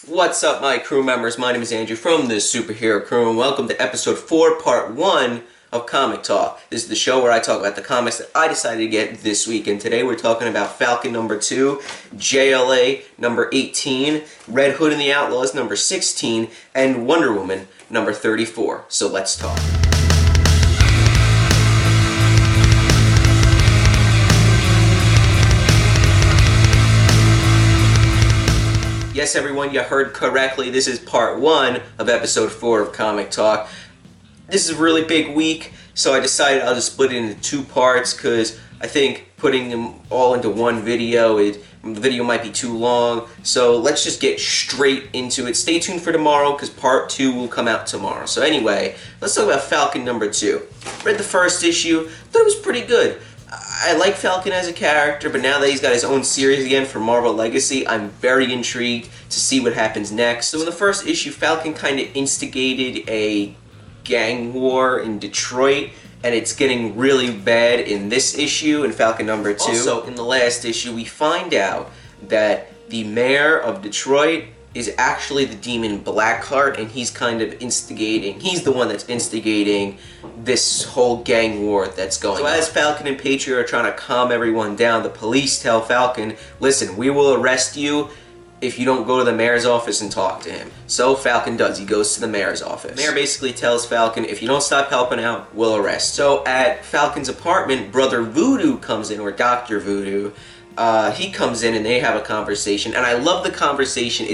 What's up, my crew members? My name is Andrew from the Superherocrew, and welcome to episode 4, part 1 of Comic Talk. This is the show where I talk about the comics that I decided to get this week, and today we're talking about Falcon number 2, JLA number 18, Red Hood and the Outlaws number 16, and Wonder Woman number 34. So let's talk. Yes, everyone, you heard correctly. This is part 1 of episode 4 of Comic Talk. This is a really big week, so I decided I'll just split it into 2 parts because I think putting them all into one video, the video might be too long. So let's just get straight into it. Stay tuned for tomorrow because part 2 will come out tomorrow. So anyway, let's talk about Falcon number 2. Read the first issue, thought it was pretty good. I like Falcon as a character, but now that he's got his own series again for Marvel Legacy, I'm very intrigued to see what happens next. So in the first issue, Falcon kind of instigated a gang war in Detroit, and it's getting really bad in this issue, in Falcon number 2. Also, in the last issue, we find out that the mayor of Detroit is actually the demon Blackheart, and he's kind of instigating, he's the one that's instigating this whole gang war that's going on. So as Falcon and Patriot are trying to calm everyone down, the police tell Falcon, listen, we will arrest you if you don't go to the mayor's office and talk to him. So Falcon does, he goes to the mayor's office. The mayor basically tells Falcon, if you don't stop helping out, we'll arrest. So at Falcon's apartment, Brother Voodoo comes in, or Dr. Voodoo. He comes in and they have a conversation, and I love the conversation.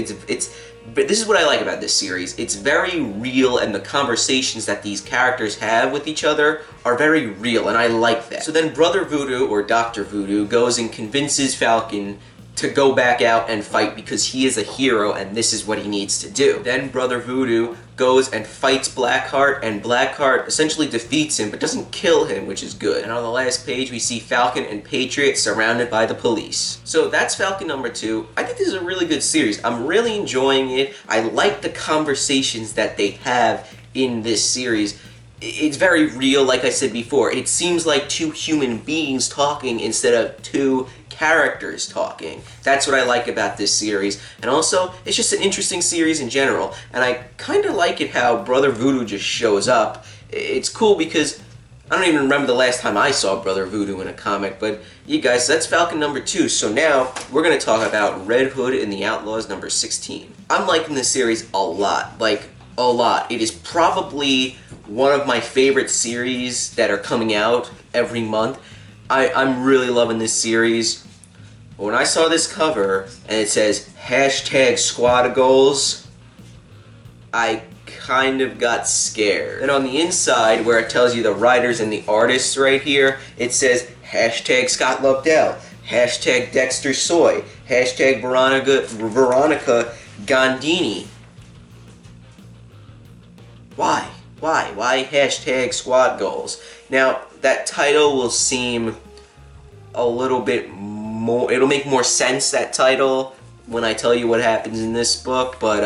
But this is what I like about this series. It's very real, and the conversations that these characters have with each other are very real, and I like that. So then Brother Voodoo, or Dr. Voodoo, goes and convinces Falcon to go back out and fight because he is a hero and this is what he needs to do. Then Brother Voodoo goes and fights Blackheart, and Blackheart essentially defeats him but doesn't kill him, which is good. And on the last page we see Falcon and Patriot surrounded by the police. So that's Falcon number 2. I think this is a really good series. I'm really enjoying it. I like the conversations that they have in this series. It's very real, like I said before. It seems like 2 human beings talking instead of 2 characters talking. That's what I like about this series. And also, it's just an interesting series in general. And I kind of like it how Brother Voodoo just shows up. It's cool because I don't even remember the last time I saw Brother Voodoo in a comic. But you guys, that's Falcon number 2. So now, we're going to talk about Red Hood and the Outlaws number 16. I'm liking this series a lot. Like, a lot. It is probably one of my favorite series that are coming out every month. I'm really loving this series. When I saw this cover and it says hashtag squad goals, I kind of got scared. And on the inside, where it tells you the writers and the artists right here, it says hashtag Scott Lobdell, hashtag Dexter Soy, hashtag Veronica Gandini. Why? Why hashtag squad goals? Now, that title will seem a little bit more, it'll make more sense, that title, when I tell you what happens in this book, but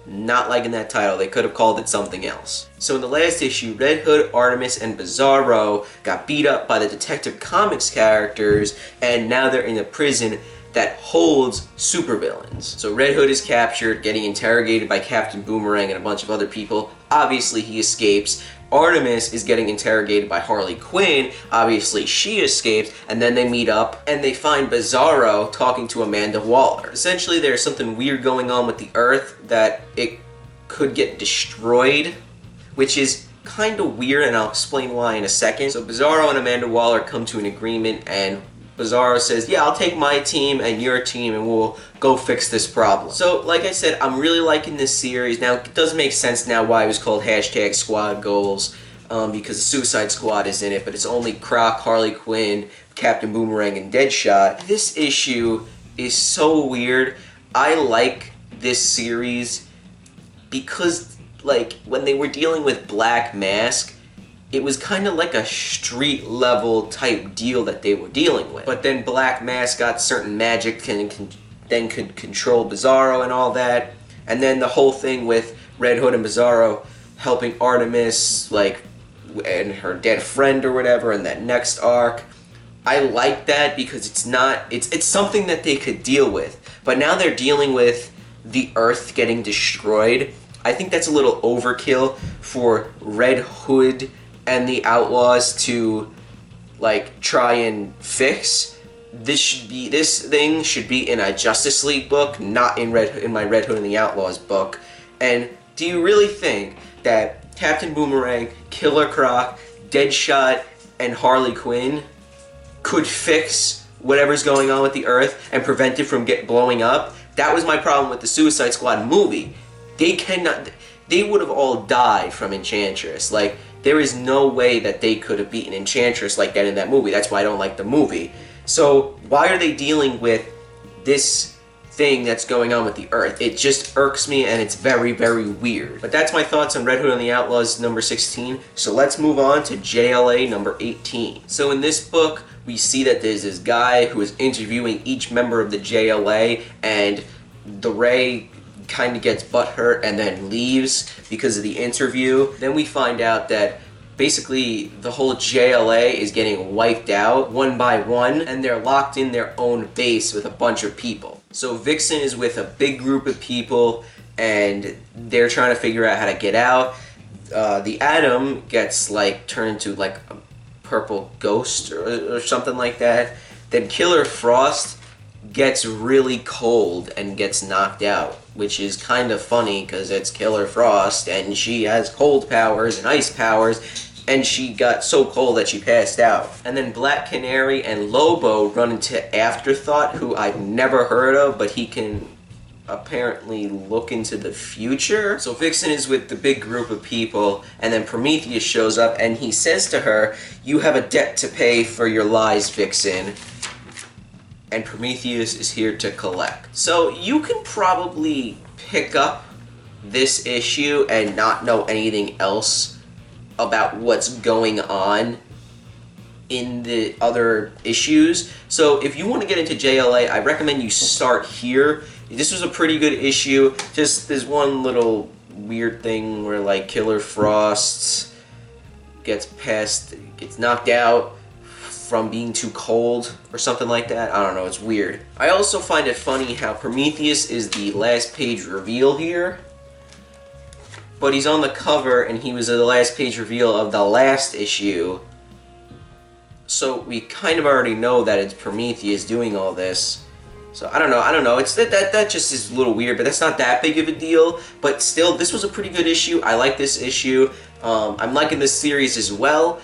not liking that title. They could have called it something else. So in the last issue, Red Hood, Artemis, and Bizarro got beat up by the Detective Comics characters, and now they're in a prison that holds supervillains. So Red Hood is captured, getting interrogated by Captain Boomerang and a bunch of other people. Obviously he escapes. Artemis is getting interrogated by Harley Quinn. Obviously she escapes, and then they meet up and they find Bizarro talking to Amanda Waller. Essentially there's something weird going on with the Earth, that it could get destroyed, which is kind of weird, and I'll explain why in a second. So Bizarro and Amanda Waller come to an agreement, and Bizarro says, yeah, I'll take my team and your team and we'll go fix this problem. So, like I said, I'm really liking this series. Now, it does make sense now why it was called hashtag squad goals, because the Suicide Squad is in it, but it's only Croc, Harley Quinn, Captain Boomerang, and Deadshot. This issue is so weird. I like this series because, like, when they were dealing with Black Mask, it was kind of like a street level type deal that they were dealing with. But then Black Mask got certain magic and then could control Bizarro and all that. And then the whole thing with Red Hood and Bizarro helping Artemis, like, and her dead friend or whatever in that next arc. I like that because it's something that they could deal with. But now they're dealing with the Earth getting destroyed. I think that's a little overkill for Red Hood and the Outlaws to like try and fix. This thing should be in a Justice League book, not in my Red Hood and the Outlaws book. And do you really think that Captain Boomerang, Killer Croc, Deadshot, and Harley Quinn could fix whatever's going on with the Earth and prevent it from blowing up? That was my problem with the Suicide Squad movie. They would have all died from Enchantress. Like, there is no way that they could have beaten Enchantress like that in that movie. That's why I don't like the movie. So why are they dealing with this thing that's going on with the Earth? It just irks me, and it's very, very weird. But that's my thoughts on Red Hood and the Outlaws number 16. So let's move on to JLA number 18. So in this book, we see that there's this guy who is interviewing each member of the JLA, and the Ray kind of gets butthurt and then leaves because of the interview. Then we find out that basically the whole JLA is getting wiped out one by one, and they're locked in their own base with a bunch of people. So Vixen is with a big group of people, and they're trying to figure out how to get out. The Atom gets like turned into like a purple ghost or something like that. Then Killer Frost gets really cold and gets knocked out, which is kind of funny because it's Killer Frost and she has cold powers and ice powers, and she got so cold that she passed out. And then Black Canary and Lobo run into Afterthought, who I've never heard of, but he can apparently look into the future. So Vixen is with the big group of people, and then Prometheus shows up and he says to her, "You have a debt to pay for your lies, Vixen." And Prometheus is here to collect. So you can probably pick up this issue and not know anything else about what's going on in the other issues. So if you want to get into JLA, I recommend you start here. This was a pretty good issue. Just there's one little weird thing where like Killer Frost gets knocked out from being too cold or something like that. I don't know, it's weird. I also find it funny how Prometheus is the last page reveal here, but he's on the cover and he was the last page reveal of the last issue. So we kind of already know that it's Prometheus doing all this. So I don't know. It's that just is a little weird, but that's not that big of a deal. But still, this was a pretty good issue. I like this issue. I'm liking this series as well.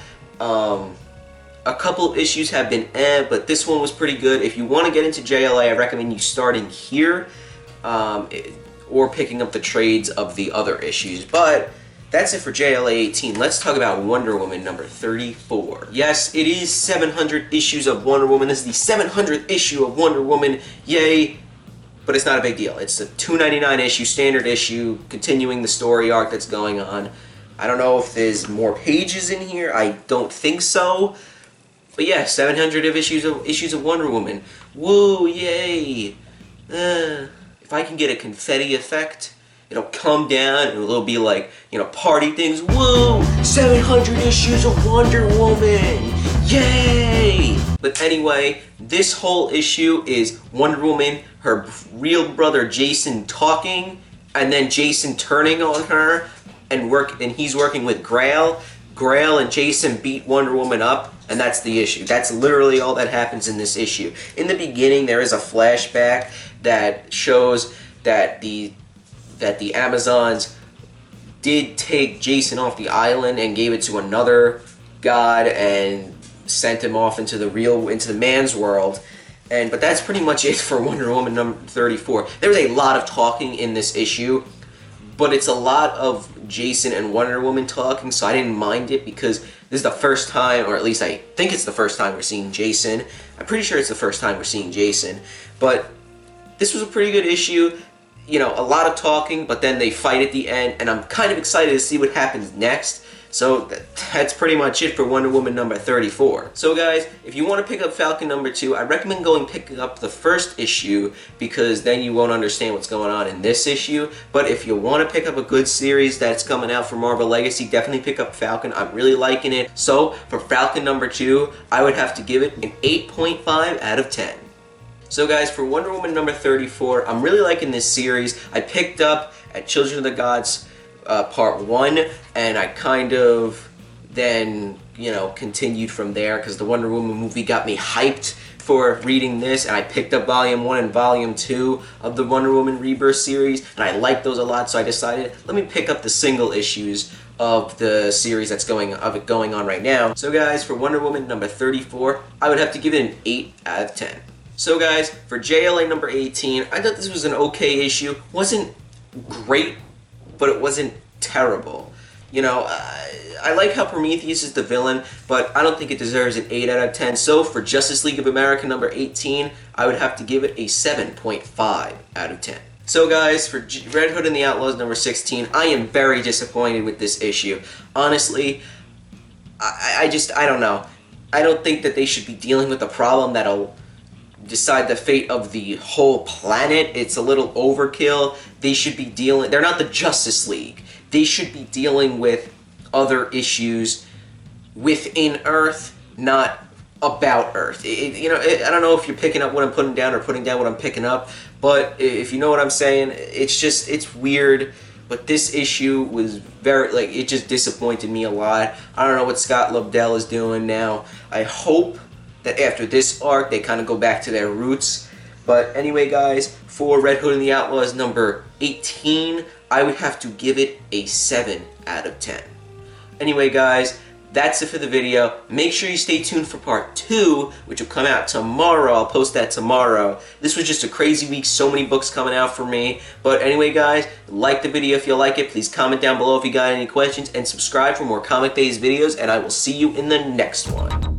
A couple of issues have been but this one was pretty good. If you want to get into JLA, I recommend you starting here or picking up the trades of the other issues. But that's it for JLA 18. Let's talk about Wonder Woman number 34. Yes, it is 700 issues of Wonder Woman. This is the 700th issue of Wonder Woman. Yay! But it's not a big deal. It's a $2.99 issue, standard issue, continuing the story arc that's going on. I don't know if there's more pages in here. I don't think so. But yeah, 700 of issues of Wonder Woman. Woo, yay! If I can get a confetti effect, it'll come down and it'll be like, party things. Woo! 700 issues of Wonder Woman! Yay! But anyway, this whole issue is Wonder Woman, her real brother Jason talking, and then Jason turning on her, and he's working with Grail. Grail and Jason beat Wonder Woman up, and that's the issue. That's literally all that happens in this issue. In the beginning, there is a flashback that shows that the Amazons did take Jason off the island and gave it to another god and sent him off into the man's world. But that's pretty much it for Wonder Woman number 34. There's a lot of talking in this issue, but it's a lot of Jason and Wonder Woman talking, so I didn't mind it because this is the first time, or at least I think it's the first time we're seeing Jason. I'm pretty sure it's the first time we're seeing Jason. But this was a pretty good issue. A lot of talking, but then they fight at the end, and I'm kind of excited to see what happens next. So that's pretty much it for Wonder Woman number 34. So guys, if you want to pick up Falcon number 2, I recommend picking up the first issue because then you won't understand what's going on in this issue. But if you want to pick up a good series that's coming out for Marvel Legacy, definitely pick up Falcon. I'm really liking it. So for Falcon number 2, I would have to give it an 8.5 out of 10. So guys, for Wonder Woman number 34, I'm really liking this series. I picked up at Children of the Gods part 1, and I kind of then, continued from there because the Wonder Woman movie got me hyped for reading this, and I picked up Volume 1 and Volume 2 of the Wonder Woman Rebirth series, and I liked those a lot, so I decided, let me pick up the single issues of the series that's going on right now. So guys, for Wonder Woman number 34, I would have to give it an 8 out of 10. So guys, for JLA number 18, I thought this was an okay issue. Wasn't great, but it wasn't terrible. I like how Prometheus is the villain, but I don't think it deserves an 8 out of 10. So for Justice League of America number 18, I would have to give it a 7.5 out of 10. So guys, for Red Hood and the Outlaws number 16, I am very disappointed with this issue. Honestly, I don't know. I don't think that they should be dealing with a problem that'll decide the fate of the whole planet. It's a little overkill. They're not the Justice League. They should be dealing with other issues within Earth, not about Earth. I don't know if you're picking up what I'm putting down or putting down what I'm picking up, but if you know what I'm saying, it's weird. But this issue was it just disappointed me a lot. I don't know what Scott Lobdell is doing now. I hope that after this arc, they kind of go back to their roots. But anyway, guys, for Red Hood and the Outlaws number 18, I would have to give it a 7 out of 10. Anyway, guys, that's it for the video. Make sure you stay tuned for part 2, which will come out tomorrow. I'll post that tomorrow. This was just a crazy week. So many books coming out for me. But anyway, guys, like the video if you like it. Please comment down below if you got any questions. And subscribe for more comic-based videos. And I will see you in the next one.